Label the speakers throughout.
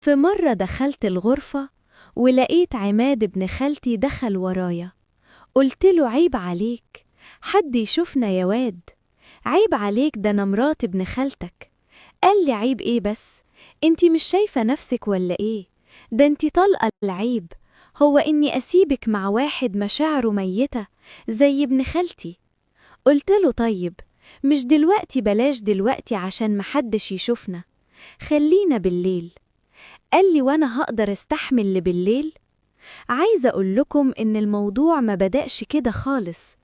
Speaker 1: في مرة دخلت الغرفة ولقيت عماد ابن خالتي دخل ورايا. قلت له عيب عليك، حد يشوفنا يا واد، عيب عليك، ده أنا مرات ابن خالتك. قال لي عيب ايه بس، انتي مش شايفة نفسك ولا ايه؟ ده انتي طلقة العيب، هو اني اسيبك مع واحد مشاعره ميتة زي ابن خالتي؟ قلت له طيب مش دلوقتي، بلاش دلوقتي عشان محدش يشوفنا، خلينا بالليل. قال لي وانا هقدر استحمل اللي بالليل؟ عايزة اقول لكم ان الموضوع ما بدأش كده خالص،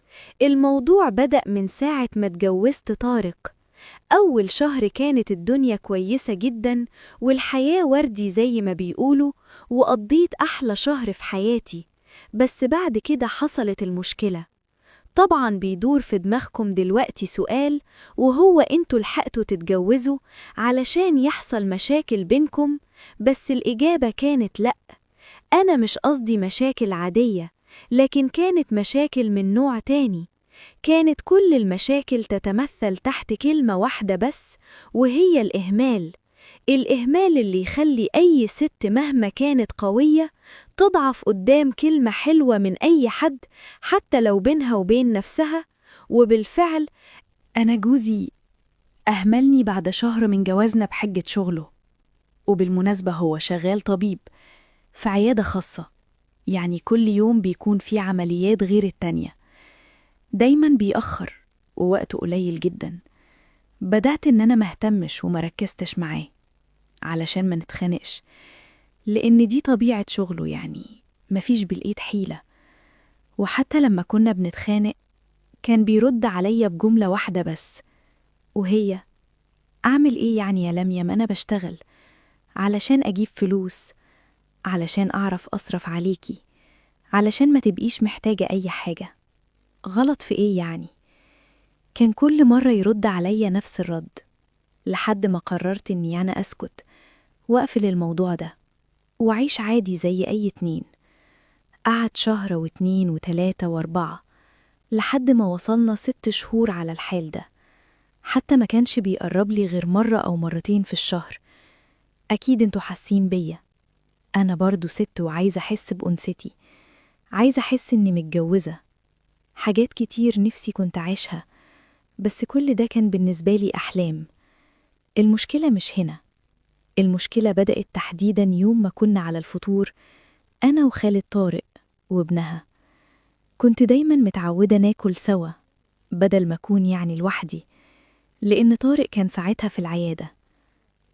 Speaker 1: الموضوع بدأ من ساعة ما اتجوزت طارق. أول شهر كانت الدنيا كويسة جدا والحياة وردي زي ما بيقولوا، وقضيت أحلى شهر في حياتي. بس بعد كده حصلت المشكلة. طبعا بيدور في دماغكم دلوقتي سؤال، وهو انتوا لحقتوا تتجوزوا علشان يحصل مشاكل بينكم؟ بس الإجابة كانت لأ. أنا مش قصدي مشاكل عادية، لكن كانت مشاكل من نوع تاني. كانت كل المشاكل تتمثل تحت كلمة واحدة بس، وهي الإهمال. الإهمال اللي يخلي أي ست مهما كانت قوية تضعف قدام كلمة حلوة من أي حد، حتى لو بينها وبين نفسها. وبالفعل
Speaker 2: أنا جوزي أهملني بعد شهر من جوازنا بحجة شغله، وبالمناسبة هو شغال طبيب في عيادة خاصة، يعني كل يوم بيكون في عمليات غير التانية، دايما بيأخر ووقته قليل جدا. بدأت إن أنا مهتمش ومركزتش معاه علشان ما نتخانقش، لأن دي طبيعة شغله، يعني مفيش بالإيد حيلة. وحتى لما كنا بنتخانق كان بيرد عليا بجملة واحدة بس، وهي أعمل إيه يعني يا لميا، ما أنا بشتغل علشان أجيب فلوس، علشان أعرف أصرف عليكي، علشان ما تبقيش محتاجة أي حاجة. غلط في إيه يعني؟ كان كل مرة يرد عليا نفس الرد، لحد ما قررت إني أنا أسكت وأقفل الموضوع ده وأعيش عادي زي أي اتنين. قعد شهر واتنين وتلاتة واربعة لحد ما وصلنا 6 شهور على الحال ده. حتى ما كانش بيقرب لي غير مرة أو مرتين في الشهر. أكيد انتوا حاسين بيا، أنا برضو ست وعايزة أحس بأنستي، عايزة أحس إني متجوزة. حاجات كتير نفسي كنت عايشها، بس كل ده كان بالنسبة لي أحلام. المشكلة مش هنا، المشكلة بدأت تحديداً يوم ما كنا على الفطور أنا وخالد طارق وابنها. كنت دايماً متعودة ناكل سوا بدل ما أكون يعني لوحدي، لأن طارق كان ساعتها في العيادة.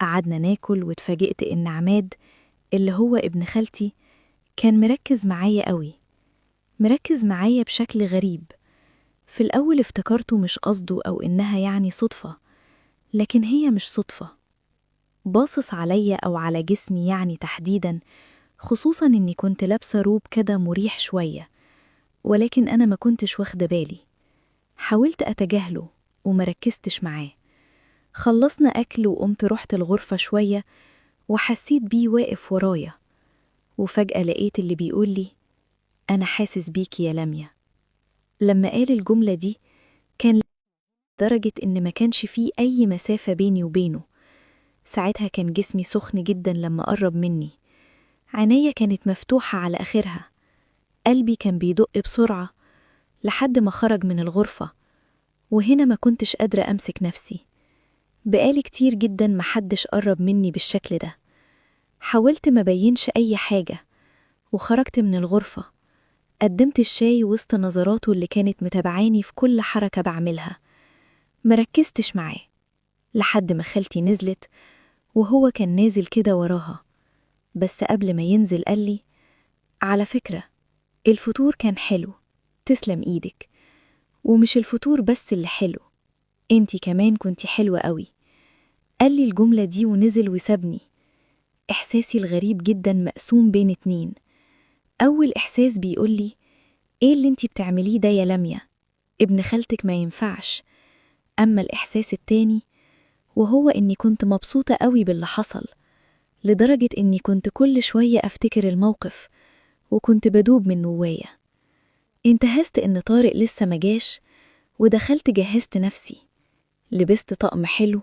Speaker 2: قعدنا ناكل واتفاجئت إن عماد اللي هو ابن خالتي كان مركز معايا قوي، مركز معايا بشكل غريب. في الأول افتكرته مش قصده أو إنها يعني صدفة، لكن هي مش صدفة. باصص عليا أو على جسمي يعني تحديداً، خصوصاً إني كنت لابسة روب كده مريح شوية، ولكن أنا ما كنتش واخدة بالي. حاولت أتجاهله ومركزتش معاه. خلصنا أكل وقمت رحت الغرفة شوية، وحسيت بيه واقف ورايا، وفجأة لقيت اللي بيقولي أنا حاسس بيكي يا لميا. لما قال الجملة دي كان درجة إن ما كانش فيه أي مسافة بيني وبينه. ساعتها كان جسمي سخن جدا لما قرب مني، عينيا كانت مفتوحة على آخرها، قلبي كان بيدق بسرعة لحد ما خرج من الغرفة. وهنا ما كنتش قادرة أمسك نفسي، بقالي كتير جدا محدش قرب مني بالشكل ده. حاولت ما بينش أي حاجة وخرجت من الغرفة. قدمت الشاي وسط نظراته اللي كانت متابعاني في كل حركة بعملها. مركزتش معاه لحد ما خالتي نزلت، وهو كان نازل كده وراها. بس قبل ما ينزل قالي على فكرة الفطور كان حلو، تسلم ايدك. ومش الفطور بس اللي حلو، انتي كمان كنتي حلوة قوي. قالي الجملة دي ونزل وسابني. إحساسي الغريب جدا مقسوم بين اتنين. أول إحساس بيقولي إيه اللي انتي بتعمليه ده يا لميا، ابن خالتك ما ينفعش. أما الإحساس التاني وهو إني كنت مبسوطة قوي باللي حصل، لدرجة إني كنت كل شوية أفتكر الموقف وكنت بدوب من نوايا. انتهزت إن طارق لسه مجاش ودخلت جهزت نفسي، لبست طقم حلو،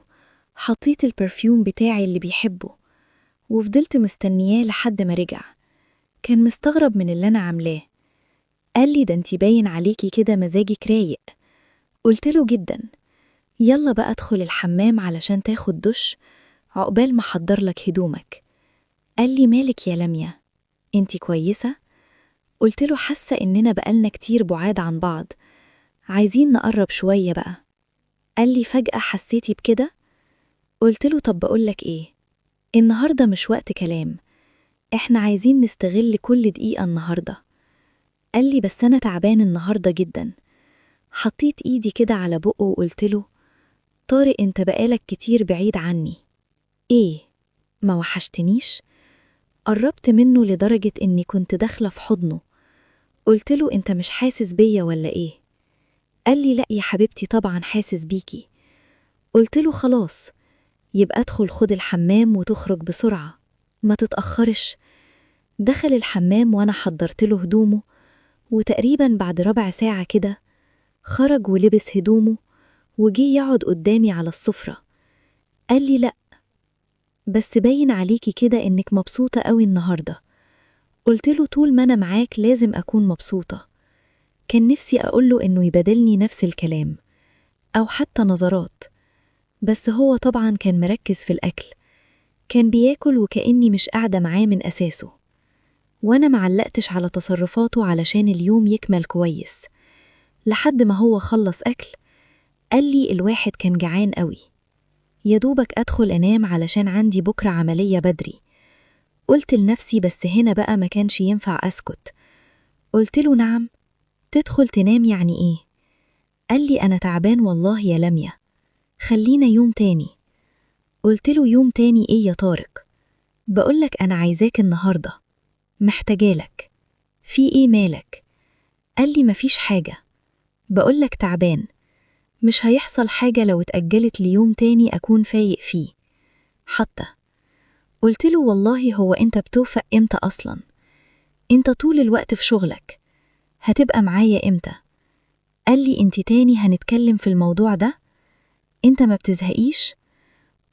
Speaker 2: حطيت البرفيوم بتاعي اللي بيحبه، وفضلت مستنياه لحد ما رجع. كان مستغرب من اللي أنا عاملاه. قال لي ده انتي باين عليكي كده مزاجك رايق. قلت له جدا. يلا بقى ادخل الحمام علشان تاخد دش عقبال ما احضر لك هدومك. قال لي مالك يا لميا، انتي كويسة؟ قلت له حاسة إننا بقالنا كتير بعاد عن بعض، عايزين نقرب شوية بقى. قال لي فجأة حسيتي بكده؟ قلت له طب بقولك إيه، النهاردة مش وقت كلام، إحنا عايزين نستغل كل دقيقة النهاردة. قال لي بس أنا تعبان النهاردة جدا. حطيت إيدي كده على بقه وقلت له طارق أنت بقالك كتير بعيد عني. إيه؟ ما وحشتنيش؟ قربت منه لدرجة إني كنت داخلة في حضنه. قلت له أنت مش حاسس بيا ولا إيه؟ قال لي لأ يا حبيبتي طبعا حاسس بيكي. قلت له خلاص، يبقى ادخل خد الحمام وتخرج بسرعة، ما تتأخرش. دخل الحمام وأنا حضرت له هدومه، وتقريبا بعد ربع ساعة كده خرج ولبس هدومه وجي يقعد قدامي على السفرة. قال لي لأ بس باين عليكي كده إنك مبسوطة قوي النهاردة. قلت له طول ما أنا معاك لازم أكون مبسوطة. كان نفسي أقوله إنه يبادلني نفس الكلام أو حتى نظرات، بس هو طبعا كان مركز في الأكل، كان بياكل وكأني مش قاعدة معاه من أساسه. وأنا معلقتش على تصرفاته علشان اليوم يكمل كويس. لحد ما هو خلص أكل قال لي الواحد كان جعان قوي، يدوبك أدخل أنام علشان عندي بكرة عملية بدري. قلت لنفسي بس هنا بقى ما كانش ينفع أسكت. قلت له نعم، تدخل تنام يعني إيه؟ قال لي أنا تعبان والله يا لميا، خلينا يوم تاني. قلت له يوم تاني إيه يا طارق؟ بقولك أنا عايزاك النهاردة، محتاجالك. في إيه مالك؟ قال لي مفيش حاجة، بقولك تعبان، مش هيحصل حاجة لو اتأجلت ليوم تاني أكون فايق فيه حتى. قلت له والله هو أنت بتوفق إمتى أصلا؟ أنت طول الوقت في شغلك، هتبقى معايا إمتى؟ قال لي أنت تاني هنتكلم في الموضوع ده؟ أنت ما بتزهقيش؟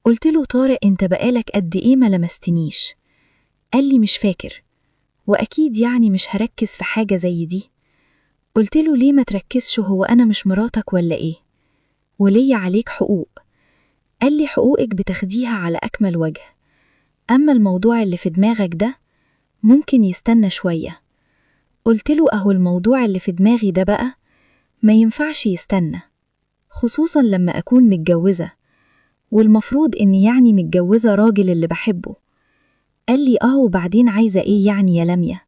Speaker 2: قلت له طارق أنت بقالك قد إيه ما لمستنيش؟ قال لي مش فاكر، وأكيد يعني مش هركز في حاجة زي دي. قلت له ليه ما تركزش، هو أنا مش مراتك ولا إيه؟ ولي عليك حقوق. قال لي حقوقك بتاخديها على أكمل وجه، أما الموضوع اللي في دماغك ده ممكن يستنى شوية. قلت له أهو الموضوع اللي في دماغي ده بقى ما ينفعش يستنى، خصوصا لما أكون متجوزة، والمفروض إني يعني متجوزة راجل اللي بحبه. قال لي وبعدين عايزة إيه يعني يا لميا؟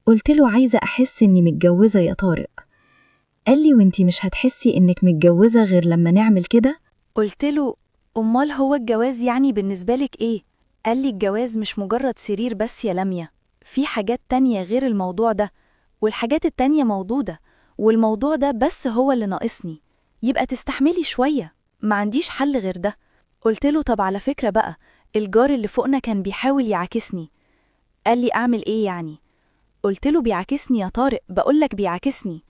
Speaker 2: قلت له عايزة أحس إني متجوزة يا طارق. قال لي وإنتي مش هتحسي إنك متجوزة غير لما نعمل كده؟
Speaker 3: قلت له أمال هو الجواز يعني بالنسبة لك إيه؟ قال لي الجواز مش مجرد سرير بس يا لميا، في حاجات تانية غير الموضوع ده، والحاجات التانية موجودة، والموضوع ده بس هو اللي ناقصني، يبقى تستحملي شوية، ما عنديش حل غير ده. قلت له طب على فكرة بقى، الجار اللي فوقنا كان بيحاول يعاكسني. قال لي أعمل إيه يعني؟ قلت له بيعاكسني يا طارق، بقولك بيعاكسني.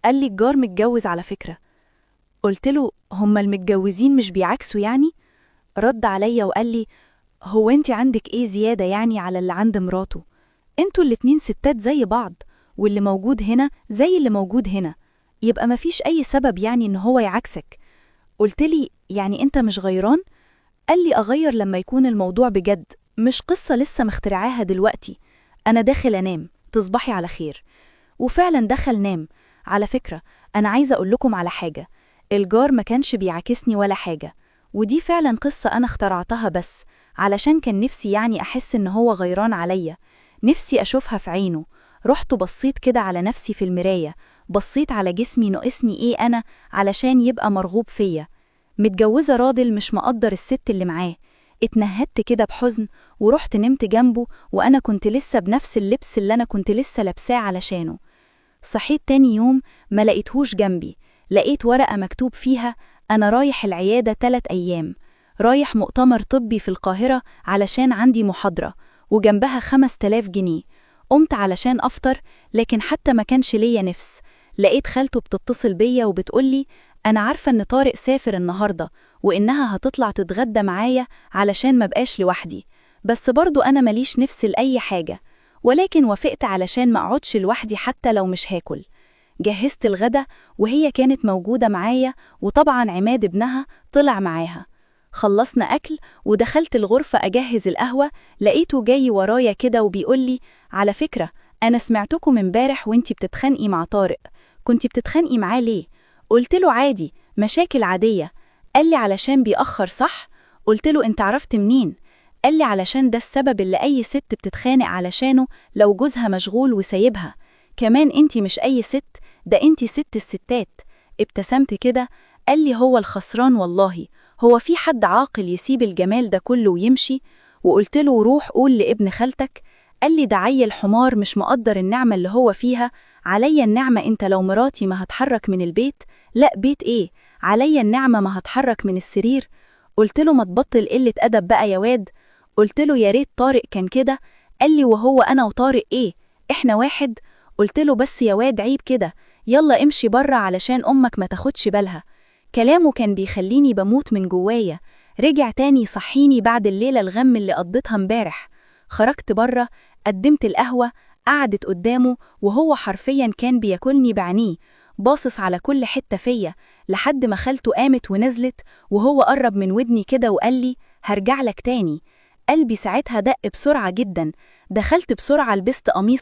Speaker 3: قال لي الجار متجوز على فكرة. قلت له هما المتجوزين مش بيعاكسوا يعني؟ رد عليا وقال لي هو انت عندك ايه زيادة يعني على اللي عند مراته؟ انتوا الاتنين ستات زي بعض، واللي موجود هنا زي اللي موجود هنا، يبقى مفيش اي سبب يعني ان هو يعاكسك. قلت لي يعني انت مش غيران؟ قال لي اغير لما يكون الموضوع بجد، مش قصة لسه مخترعاها دلوقتي. انا داخل انام، تصبحي على خير. وفعلا دخل نام. على فكرة انا عايزة اقول لكم على حاجة، الجار ما كانش بيعاكسني ولا حاجة، ودي فعلا قصة أنا اخترعتها بس علشان كان نفسي يعني أحس إن هو غيران عليا، نفسي أشوفها في عينه. رحت بصيت كده على نفسي في المراية، بصيت على جسمي ناقصني إيه أنا علشان يبقى مرغوب فيا. متجوزة راجل مش مقدر الست اللي معاه. اتنهدت كده بحزن ورحت نمت جنبه، وأنا كنت لسه بنفس اللبس اللي أنا كنت لسه لابساه علشانه. صحيت تاني يوم ما لقيتهوش جنبي، لقيت ورقة مكتوب فيها أنا رايح العيادة 3 أيام، رايح مؤتمر طبي في القاهرة علشان عندي محاضرة، وجنبها 5000 جنيه. قمت علشان أفطر، لكن حتى ما كانش ليا نفس. لقيت خالته بتتصل بيا وبتقولي أنا عارفة إن طارق سافر النهاردة، وإنها هتطلع تتغدى معايا علشان ما بقاش لوحدي. بس برضو أنا ماليش نفس لأي حاجة، ولكن وافقت علشان ما أقعدش لوحدي حتى لو مش هاكل. جهزت الغدا وهي كانت موجودة معايا، وطبعا عماد ابنها طلع معاها. خلصنا أكل ودخلت الغرفة أجهز القهوة، لقيته جاي ورايا كده وبيقولي: على فكرة، أنا سمعتكم امبارح وانتي بتتخانقي مع طارق. كنتي بتتخانقي معاه ليه؟ قلت له عادي، مشاكل عادية. قال لي علشان بيأخر، صح؟ قلت له انت عرفت منين؟ قال لي علشان ده السبب اللي أي ست بتتخانق علشانه لو جوزها مشغول وسايبها. كمان انتي مش أي ست، ده انتي ست الستات. ابتسمت كده. قال لي هو الخسران والله، هو في حد عاقل يسيب الجمال ده كله ويمشي؟ وقلت له روح قول لابن خالتك. قال لي ده عيل حمار مش مقدر النعمة اللي هو فيها. عليا النعمة انت لو مراتي ما هتحرك من البيت. لا بيت ايه، عليا النعمة ما هتحرك من السرير. قلت له ما تبطل قلة أدب بقى يا واد. قلت له يا ريت طارق كان كده. قال لي وهو أنا وطارق ايه، احنا واحد. قلت له بس يا واد عيب كده، يلا امشي بره علشان أمك ما تاخدش بالها. كلامه كان بيخليني بموت من جوايا. رجع تاني صحيني بعد الليلة الغم اللي قضيتها امبارح. خرجت بره، قدمت القهوة، قعدت قدامه وهو حرفيا كان بياكلني بعينيه، باصص على كل حتة فيا، لحد ما خالته قامت ونزلت وهو قرب من ودني كده وقال لي هرجع لك تاني. قلبي ساعتها دق بسرعة جدا. دخلت بسرعة لبست قميص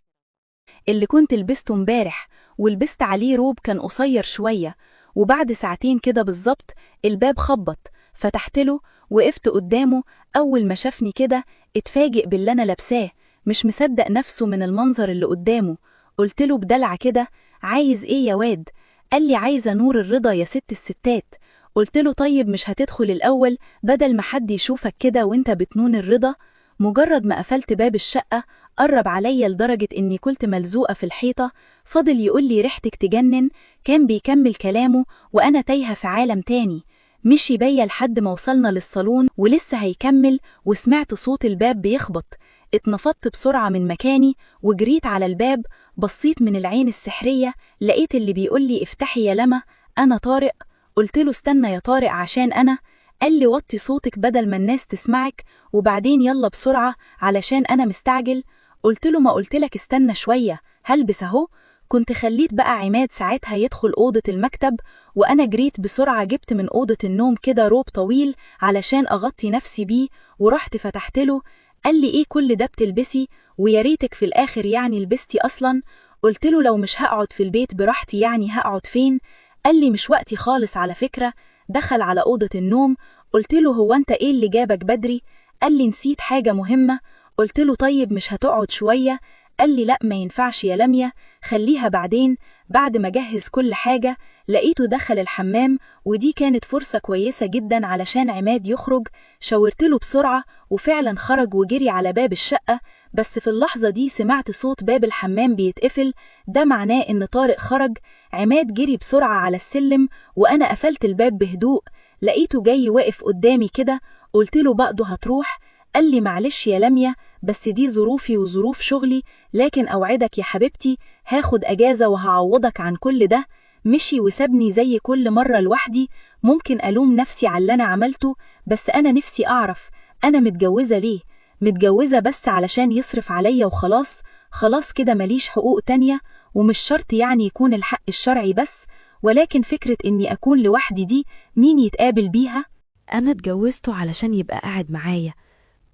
Speaker 3: اللي كنت لبسته امبارح، ولبست عليه روب كان قصير شوية. وبعد ساعتين كده بالظبط الباب خبط، فتحت له، وقفت قدامه. أول ما شافني كده اتفاجئ باللي أنا لابساه، مش مصدق نفسه من المنظر اللي قدامه. قلت له بدلع كده: عايز ايه يا واد؟ قال لي عايزة نور الرضا يا ست الستات. قلت له طيب مش هتدخل الأول بدل ما حد يشوفك كده وانت بتنون الرضا؟ مجرد ما قفلت باب الشقة قرب عليا لدرجة إني كنت ملزوقة في الحيطة. فضل يقول لي ريحتك تجنن. كان بيكمل كلامه وأنا تايهة في عالم تاني. مشي بيا لحد ما وصلنا للصالون ولسه هيكمل، وسمعت صوت الباب بيخبط. اتنفضت بسرعة من مكاني وجريت على الباب. بصيت من العين السحرية، لقيت اللي بيقول لي افتحي يا لما، أنا طارق. قلت له استنى يا طارق عشان أنا. قال لي وطي صوتك بدل ما الناس تسمعك، وبعدين يلا بسرعة علشان أنا مستعجل. قلت له ما قلتلك استنى شوية، هلبس اهو. كنت خليت بقى عماد ساعتها يدخل أوضة المكتب، وأنا جريت بسرعة جبت من أوضة النوم كده روب طويل علشان أغطي نفسي بيه، ورحت فتحت له. قال لي إيه كل ده بتلبسي؟ ويا ريتك في الآخر يعني لبستي أصلا. قلت له لو مش هقعد في البيت براحتي يعني هقعد فين؟ قال لي مش وقتي خالص على فكرة. دخل على أوضة النوم. قلت له هو أنت إيه اللي جابك بدري؟ قال لي نسيت حاجة مهمة. قلت له طيب مش هتقعد شوية؟ قال لي لا ما ينفعش يا لميا، خليها بعدين. بعد ما جهز كل حاجة لقيته دخل الحمام، ودي كانت فرصة كويسة جدا علشان عماد يخرج. شاورت له بسرعة وفعلا خرج وجري على باب الشقة. بس في اللحظة دي سمعت صوت باب الحمام بيتقفل، ده معناه إن طارق خرج. عماد جري بسرعة على السلم وأنا قفلت الباب بهدوء. لقيته جاي واقف قدامي كده. قلت له بقده هتروح؟ قال لي معلش يا لميا، بس دي ظروفي وظروف شغلي، لكن أوعدك يا حبيبتي هاخد أجازة وهعوضك عن كل ده. مشي وسابني زي كل مرة لوحدي. ممكن ألوم نفسي على اللي أنا عملته، بس أنا نفسي أعرف أنا متجوزة ليه؟ متجوزة بس علشان يصرف عليا وخلاص؟ خلاص كده ماليش حقوق تانية؟ ومش شرط يعني يكون الحق الشرعي بس، ولكن فكرة إني أكون لوحدي دي مين يتقابل بيها؟
Speaker 1: أنا اتجوزته علشان يبقى قاعد معايا،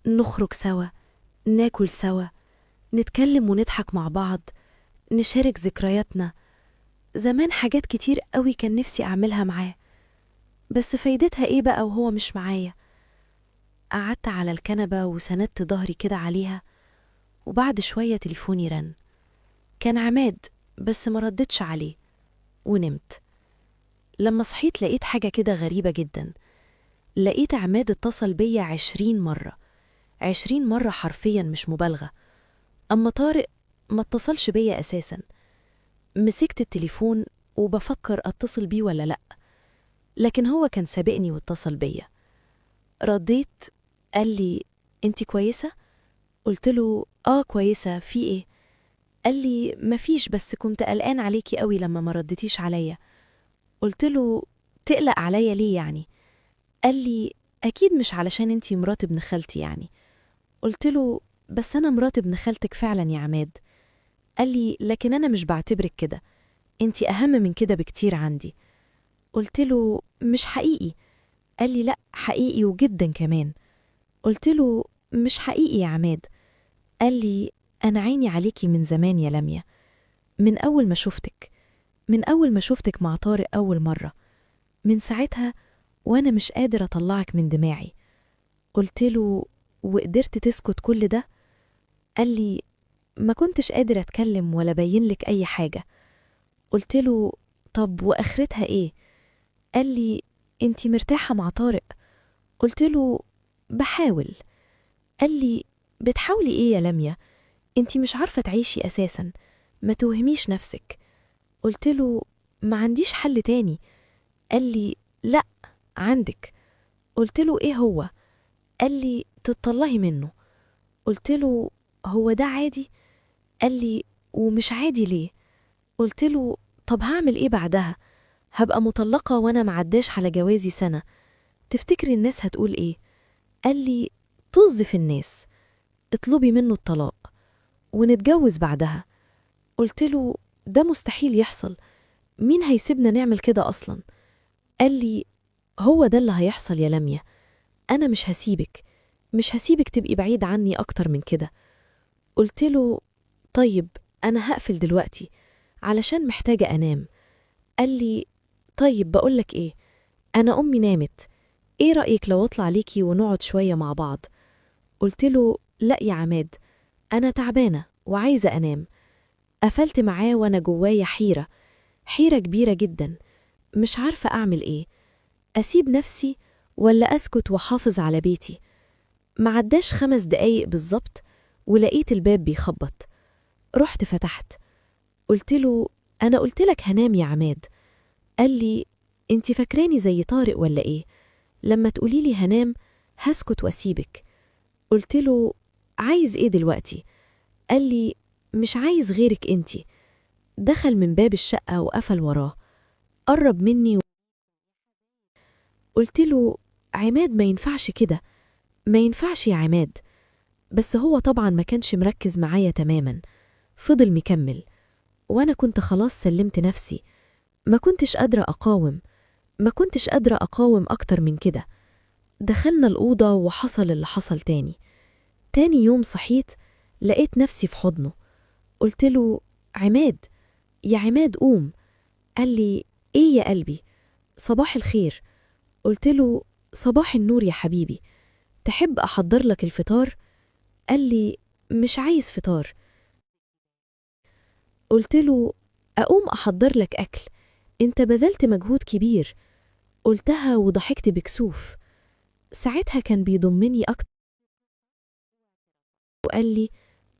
Speaker 1: نخرج سوا، ناكل سوا، نتكلم ونضحك مع بعض، نشارك ذكرياتنا. زمان حاجات كتير قوي كان نفسي أعملها معاه، بس فايدتها إيه بقى وهو مش معايا؟ قعدت على الكنبة وسندت ظهري كده عليها، وبعد شوية تليفوني رن. كان عماد، بس ما ردتش عليه ونمت. لما صحيت لقيت حاجة كده غريبة جدا. لقيت عماد اتصل بيا 20 مرة، 20 مرة حرفيا مش مبالغة. أما طارق ما اتصلش بيا أساسا. مسكت التليفون وبفكر أتصل بيه ولا لأ، لكن هو كان سابقني واتصل بيا. رديت. قال لي انتي كويسة؟ قلت له كويسة، في ايه؟ قال لي مفيش، بس كنت قلقان عليكي قوي لما ما ردتيش عليا. قلت له تقلق عليا ليه يعني؟ قال لي أكيد مش علشان انتي مرات ابن خالتي يعني. قلت له بس أنا مرات ابن خالتك فعلا يا عماد. قال لي لكن أنا مش بعتبرك كده، انتي أهم من كده بكتير عندي. قلت له مش حقيقي. قال لي لأ حقيقي وجدا كمان. قلت له مش حقيقي يا عماد. قال لي أنا عيني عليكي من زمان يا لميا، من أول ما شفتك مع طارق أول مرة، من ساعتها وأنا مش قادر أطلعك من دماغي. قلت له وقدرت تسكت كل ده؟ قال لي ما كنتش قادر أتكلم ولا بينلك أي حاجة. قلت له طب وآخرتها إيه؟ قال لي انتي مرتاحة مع طارق؟ قلت له بحاول. قال لي بتحاولي إيه يا لميا؟ انتي مش عارفة تعيشي أساسا، ما توهميش نفسك. قلت له ما عنديش حل تاني. قال لي لأ عندك. قلت له إيه هو؟ قال لي تطلعي منه. قلت له هو ده عادي؟ قال لي ومش عادي ليه؟ قلت له طب هعمل إيه بعدها؟ هبقى مطلقة وأنا معداش على جوازي سنة، تفتكري الناس هتقول إيه؟ قال لي طز في الناس، اطلبي منه الطلاق ونتجوز بعدها. قلت له ده مستحيل يحصل، مين هيسيبنا نعمل كده أصلا؟ قال لي هو ده اللي هيحصل يا لميا، أنا مش هسيبك تبقي بعيد عني أكتر من كده. قلت له طيب أنا هقفل دلوقتي علشان محتاجة أنام. قال لي طيب بقولك إيه، أنا أمي نامت، إيه رأيك لو أطلع ليكي ونقعد شوية مع بعض؟ قلت له لأ يا عماد، أنا تعبانة وعايزة أنام. قفلت معاه وأنا جوايا حيرة كبيرة جدا، مش عارفة أعمل إيه، أسيب نفسي ولا أسكت وحافظ على بيتي. معداش 5 دقايق بالظبط ولقيت الباب بيخبط. رحت فتحت، قلت له أنا قلتلك هنام يا عماد. قال لي انتي فاكراني زي طارق ولا إيه؟ لما تقوليلي هنام هسكت وأسيبك. قلت له عايز إيه دلوقتي؟ قال لي مش عايز غيرك انتي. دخل من باب الشقة وقفل وراه، قرب مني قلت له عماد ما ينفعش كده، ما ينفعش يا عماد. بس هو طبعا ما كانش مركز معايا تماما، فضل مكمل وأنا كنت خلاص سلمت نفسي، ما كنتش قادرة أقاوم أكتر من كده. دخلنا الأوضة وحصل اللي حصل تاني يوم صحيت لقيت نفسي في حضنه. قلت له عماد، يا عماد قوم. قال لي إيه يا قلبي؟ صباح الخير. قلت له صباح النور يا حبيبي، تحب أحضر لك الفطار؟ قال لي مش عايز فطار. قلت له أقوم أحضر لك أكل، أنت بذلت مجهود كبير. قلتها وضحكت بكسوف. ساعتها كان بيضمني أكتر وقال لي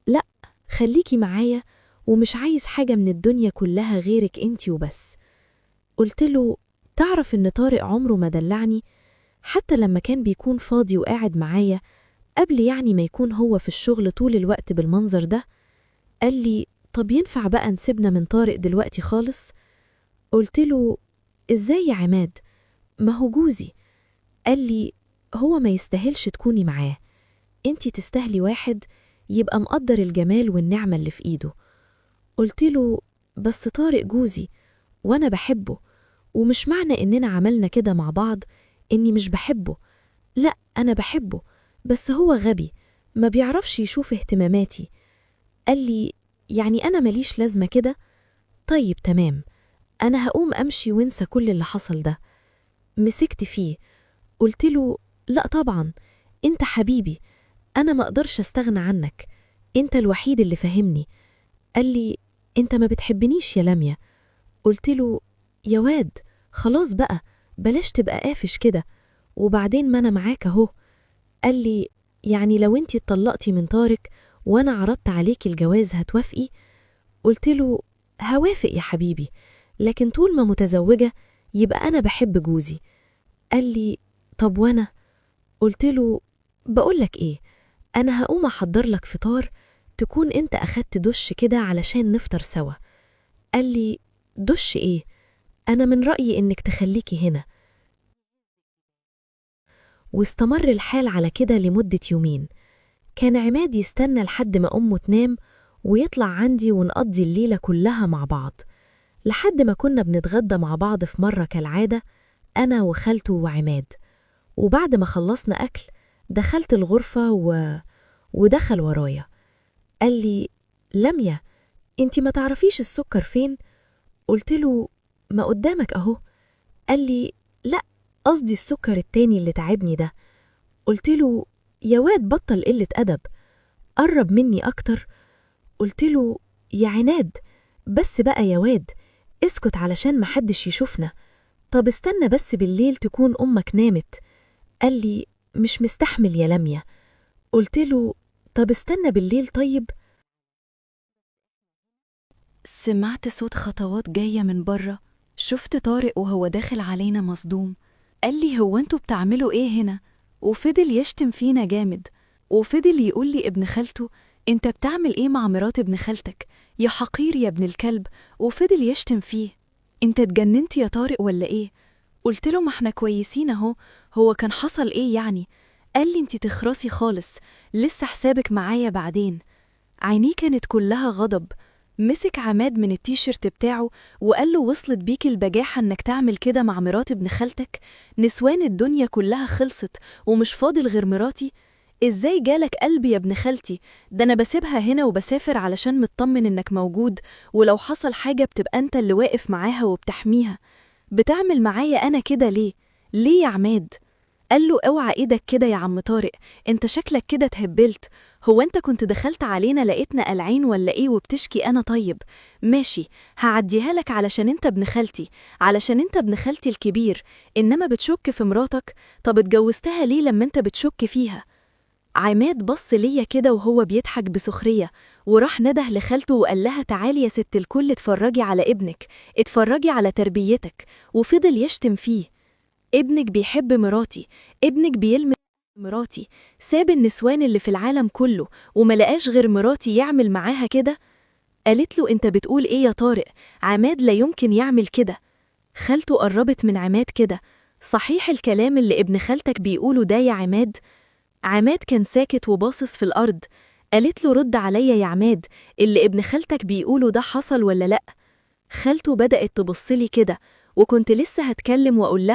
Speaker 1: لأ خليكي معايا ومش عايز حاجة من الدنيا كلها غيرك انتي وبس. قلت له تعرف إن طارق عمره ما دلعني، حتى لما كان بيكون فاضي وقاعد معايا قبل يعني ما يكون هو في الشغل طول الوقت بالمنظر ده. قال لي طب ينفع بقى نسيبنا من طارق دلوقتي خالص؟ قلت له إزاي يا عماد؟ ما هو جوزي. قال لي هو ما يستاهلش تكوني معاه، انتي تستاهلي واحد يبقى مقدر الجمال والنعمة اللي في ايده. قلت له بس طارق جوزي وانا بحبه، ومش معنى اننا عملنا كده مع بعض اني مش بحبه، لا انا بحبه، بس هو غبي ما بيعرفش يشوف اهتماماتي. قال لي يعني انا ماليش لازمة كده؟ طيب تمام، انا هقوم امشي وانسى كل اللي حصل ده. مسكت فيه قلت له لا طبعا، انت حبيبي، أنا ما أقدرش أستغنى عنك، أنت الوحيد اللي فهمني. قال لي أنت ما بتحبنيش يا لميا. قلت له يا واد خلاص بقى بلاش تبقى قافش كده، وبعدين ما أنا معاك أهو. قال لي يعني لو أنتي اتطلقتي من طارق وأنا عرضت عليك الجواز هتوافقي؟ قلت له هوافق يا حبيبي، لكن طول ما متزوجة يبقى أنا بحب جوزي. قال لي طب وأنا؟ قلت له بقولك إيه، أنا هقوم أحضر لك فطار تكون أنت أخدت دش كده علشان نفطر سوا. قال لي دش إيه؟ أنا من رأيي إنك تخليكي هنا. واستمر الحال على كده لمدة يومين.
Speaker 4: كان عماد يستنى لحد ما أمه تنام ويطلع عندي ونقضي الليلة كلها مع بعض، لحد ما كنا بنتغدى مع بعض في مرة كالعادة أنا وخالته وعماد. وبعد ما خلصنا أكل دخلت الغرفة ودخل ورايا. قال لي: لميا، انتي ما تعرفيش السكر فين؟ قلت له: ما قدامك أهو. قال لي: لا، قصدي السكر التاني اللي تعبني ده. قلت له: يا واد بطل قلة أدب. قرب مني أكتر. قلت له: يا عناد، بس بقى يا واد، اسكت علشان محدش يشوفنا. طب استنى بس بالليل تكون أمك نامت. قال لي: مش مستحمل يا لميا. قلت له: طب استنى بالليل طيب.
Speaker 2: سمعت صوت خطوات جاية من بره. شفت طارق وهو داخل علينا مصدوم. قال لي: هو انتوا بتعملوا ايه هنا؟ وفضل يشتم فينا جامد، وفضل يقول لي ابن خالته: انت بتعمل ايه مع مرات ابن خالتك يا حقير يا ابن الكلب. وفضل يشتم فيه. انت اتجننت يا طارق ولا ايه؟ قلت له: ما احنا كويسين اهو، هو كان حصل ايه يعني؟ قال لي: انت تخرسي خالص، لسه حسابك معايا بعدين. عينيه كانت كلها غضب. مسك عماد من التيشيرت بتاعه وقال له: وصلت بيك البجاحة انك تعمل كده مع مرات ابن خالتك؟ نسوان الدنيا كلها خلصت ومش فاضل غير مراتي؟ ازاي جالك قلبي يا ابن خالتي؟ ده انا بسيبها هنا وبسافر علشان مطمن انك موجود، ولو حصل حاجة بتبقى انت اللي واقف معاها وبتحميها. بتعمل معايا انا كده ليه؟ ليه يا عماد؟ قال له: اوعى ايدك كده يا عم طارق، انت شكلك كده تهبلت. هو انت كنت دخلت علينا لقيتنا قلعين ولا ايه وبتشكي؟ انا طيب ماشي، هعديها لك علشان انت ابن خالتي، علشان انت ابن خالتي الكبير. انما بتشك في مراتك؟ طب اتجوزتها ليه لما انت بتشك فيها؟ عماد بص ليا كده وهو بيضحك بسخرية، وراح نده لخالته وقال لها: تعالي يا ست الكل اتفرجي على ابنك، اتفرجي على تربيتك. وفضل يشتم فيه: ابنك بيحب مراتي، ابنك بيلمس مراتي، ساب النسوان اللي في العالم كله وملقاش غير مراتي يعمل معاها كده. قالت له: انت بتقول ايه يا طارق؟ عماد لا يمكن يعمل كده. خالته قربت من عماد كده: صحيح الكلام اللي ابن خالتك بيقوله ده يا عماد؟ عماد كان ساكت وباصص في الأرض. قالت له: رد عليا يا عماد، اللي ابن خالتك بيقوله ده حصل ولا لأ؟ خالته بدأت تبصلي كده، وكنت لسه هتكلم وأقول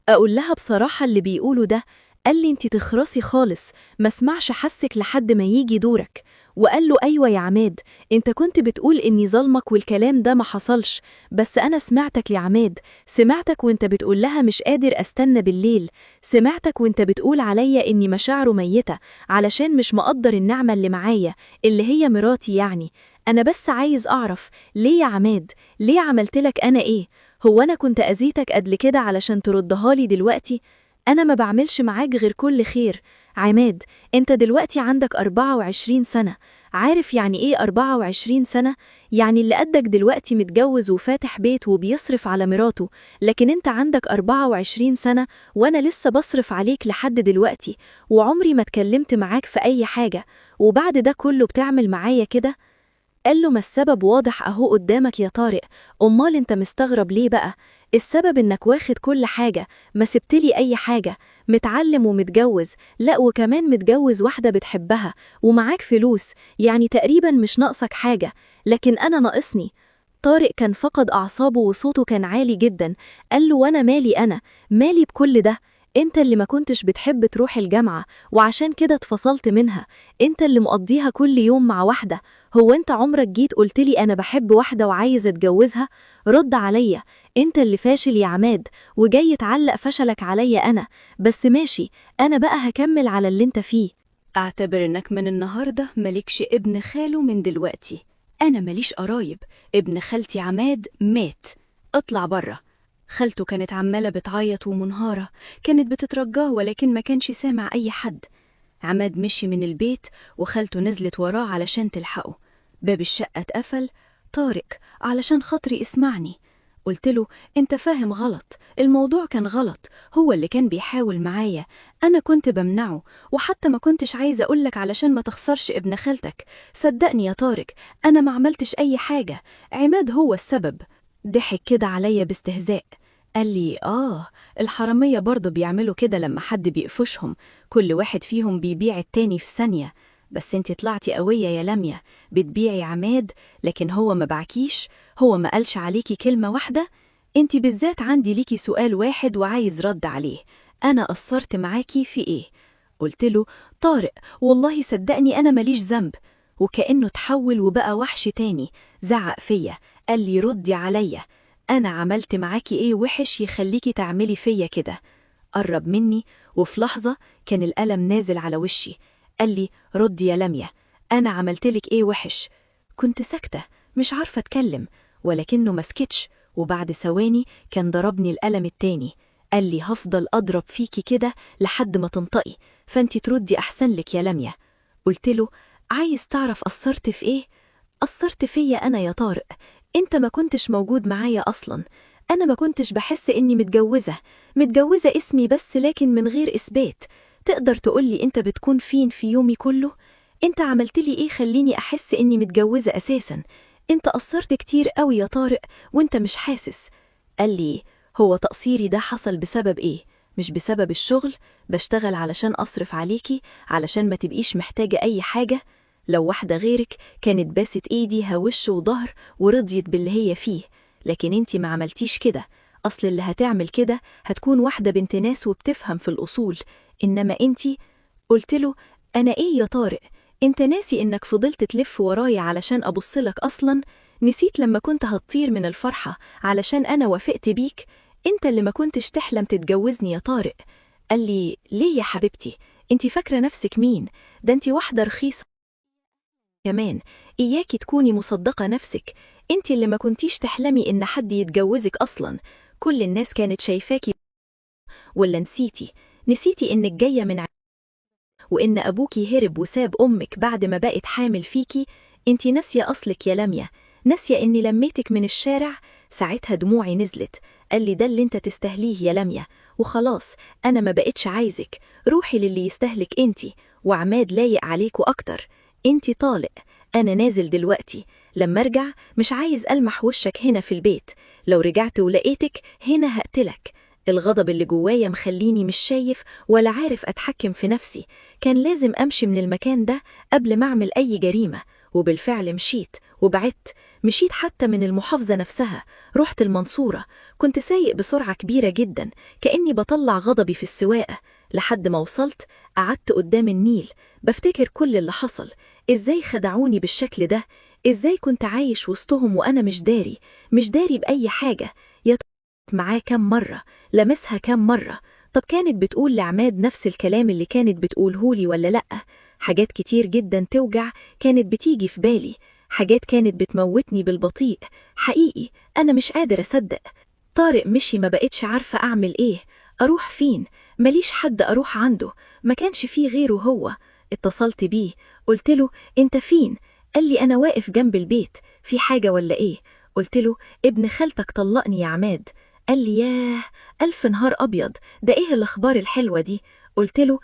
Speaker 2: لها بصراحة اللي بيقوله ده. قال لي: انتي تخرسي خالص، ما اسمعش حسك لحد ما يجي دورك. وقال له: ايوه يا عماد، انت كنت بتقول اني ظلمك والكلام ده ما حصلش، بس انا سمعتك يا عماد، سمعتك وانت بتقول لها مش قادر استنى بالليل، سمعتك وانت بتقول عليا اني مشاعره ميتة علشان مش مقدر النعمة اللي معايا اللي هي مراتي يعني. انا بس عايز اعرف ليه يا عماد، ليه عملتلك انا ايه؟ هو انا كنت اذيتك قبل كده علشان تردها لي دلوقتي؟ أنا ما بعملش معاك غير كل خير. عماد، أنت دلوقتي عندك 24 سنة، عارف يعني إيه 24 سنة؟ يعني اللي قدك دلوقتي متجوز وفاتح بيت وبيصرف على مراته، لكن أنت عندك 24 سنة وأنا لسه بصرف عليك لحد دلوقتي، وعمري ما اتكلمت معاك في أي حاجة، وبعد ده كله بتعمل معايا كده؟ قال له: ما السبب واضح أهو قدامك يا طارق، أمال أنت مستغرب ليه بقى؟ السبب إنك واخد كل حاجة، ما سبتلي أي حاجة، متعلم ومتجوز، لا وكمان متجوز واحدة بتحبها، ومعاك فلوس، يعني تقريبا مش ناقصك حاجة، لكن أنا ناقصني. طارق كان فقد أعصابه وصوته كان عالي جدا. قال له: وأنا مالي؟ أنا مالي بكل ده؟ انت اللي ما كنتش بتحب تروح الجامعة وعشان كده اتفصلت منها، انت اللي مقضيها كل يوم مع واحدة. هو انت عمرك جيت قلتلي انا بحب واحدة وعايز اتجوزها؟ رد عليا، انت اللي فاشل يا عماد وجاي تعلق فشلك عليا انا. بس ماشي، انا بقى هكمل على اللي انت فيه. اعتبر انك من النهاردة مالكش ابن خاله من دلوقتي. انا ماليش قرايب، ابن خالتي عماد مات، اطلع برا. خالته كانت عمالة بتعيط ومنهارة، كانت بتترجاه ولكن ما كانش سامع أي حد. عماد مشي من البيت وخالته نزلت وراه علشان تلحقه. باب الشقة اتقفل. طارق، علشان خاطري اسمعني. قلت له: انت فاهم غلط، الموضوع كان غلط، هو اللي كان بيحاول معايا، انا كنت بمنعه، وحتى ما كنتش عايزة اقولك علشان ما تخسرش ابن خالتك. صدقني يا طارق، انا ما عملتش اي حاجة، عماد هو السبب. ضحك كده عليا باستهزاء. قال لي: الحرامية برضه بيعملوا كده لما حد بيقفشهم، كل واحد فيهم بيبيع التاني في ثانية.
Speaker 3: بس انت طلعتي قوية يا لميا، بتبيعي عماد لكن هو ما باعكيش، هو ما قالش عليكي كلمة واحدة. انت بالذات عندي ليكي سؤال واحد وعايز رد عليه، أنا قصرت معاكي في إيه؟ قلت له طارق والله صدقني أنا ماليش ذنب. وكأنه تحول وبقى وحش تاني، زعق فيا، قال لي ردي عليا، أنا عملت معاكي إيه وحش يخليكي تعملي فيا كده؟ قرب مني وفي لحظة كان الألم نازل على وشي. قال لي ردي يا لميا، أنا عملتلك إيه وحش؟ كنت ساكتة مش عارفة أتكلم، ولكنه مسكتش، وبعد ثواني كان ضربني الألم التاني. قال لي هفضل أضرب فيكي كده لحد ما تنطقي، فأنتي تردي أحسن لك يا لميا. قلت له عايز تعرف قصرت في إيه؟ قصرت فيا أنا يا طارق، أنت ما كنتش موجود معايا أصلا، أنا ما كنتش بحس إني متجوزة اسمي بس لكن من غير إثبات. تقدر تقولي أنت بتكون فين في يومي كله؟ أنت عملتلي إيه خليني أحس إني متجوزة أساسا؟ أنت قصرت كتير قوي يا طارق وأنت مش حاسس. قال لي هو تقصيري ده حصل بسبب إيه؟ مش بسبب الشغل، بشتغل علشان أصرف عليكي، علشان ما تبقيش محتاجة أي حاجة. لو واحدة غيرك كانت باست إيدي هوش وظهر ورضيت باللي هي فيه، لكن انتي ما عملتيش كده. أصل اللي هتعمل كده هتكون واحدة بنت ناس وبتفهم في الأصول، إنما انتي. قلت له أنا إيه يا طارق؟ انت ناسي إنك فضلت تلف ورايا علشان أبصلك أصلا؟ نسيت لما كنت هتطير من الفرحة علشان أنا وافقت بيك؟ انت اللي ما كنتش تحلم تتجوزني يا طارق. قال لي ليه يا حبيبتي؟ انتي فاكرة نفسك مين؟ ده انتي واحدة رخيصة كمان، إياكي تكوني مصدقة نفسك، انتي اللي ما كنتيش تحلمي إن حد يتجوزك أصلا. كل الناس كانت شايفاكي، ولا نسيتي إنك جاية من وإن أبوكي هرب وساب أمك بعد ما بقت حامل فيكي. انتي ناسية أصلك يا لميا، ناسية إني لميتك من الشارع، ساعتها دموعي نزلت. قال لي ده اللي انت تستهليه يا لميا، وخلاص أنا ما بقتش عايزك، روحي للي يستهلك انتي، وعماد لايق عليكوا أكتر. انتي طالق، أنا نازل دلوقتي، لما أرجع مش عايز ألمح وشك هنا في البيت، لو رجعت ولقيتك هنا هقتلك. الغضب اللي جوايا مخليني مش شايف ولا عارف أتحكم في نفسي، كان لازم أمشي من المكان ده قبل ما أعمل أي جريمة. وبالفعل مشيت وبعدت، مشيت حتى من المحافظة نفسها، رحت المنصورة، كنت سايق بسرعة كبيرة جدا كأني بطلع غضبي في السواقة. لحد ما وصلت قعدت قدام النيل بفتكر كل اللي حصل، إزاي خدعوني بالشكل ده، إزاي كنت عايش وسطهم وأنا مش داري بأي حاجة. يا معاه كام مرة، لمسها كام مرة، طب كانت بتقول لعماد نفس الكلام اللي كانت بتقولهولي ولا لأ؟ حاجات كتير جدا توجع كانت بتيجي في بالي، حاجات كانت بتموتني بالبطيء. حقيقي أنا مش قادر أصدق. طارق مشي، ما بقتش عارفة أعمل إيه، أروح فين؟ ماليش حد أروح عنده، ما كانش فيه غيره هو. اتصلت بيه قلت له أنت فين؟ قال لي أنا واقف جنب البيت، في حاجة ولا إيه؟ قلت له ابن خالتك طلقني يا عماد. قال لي ياه، ألف نهار أبيض، ده إيه الأخبار الحلوة دي؟ قلت له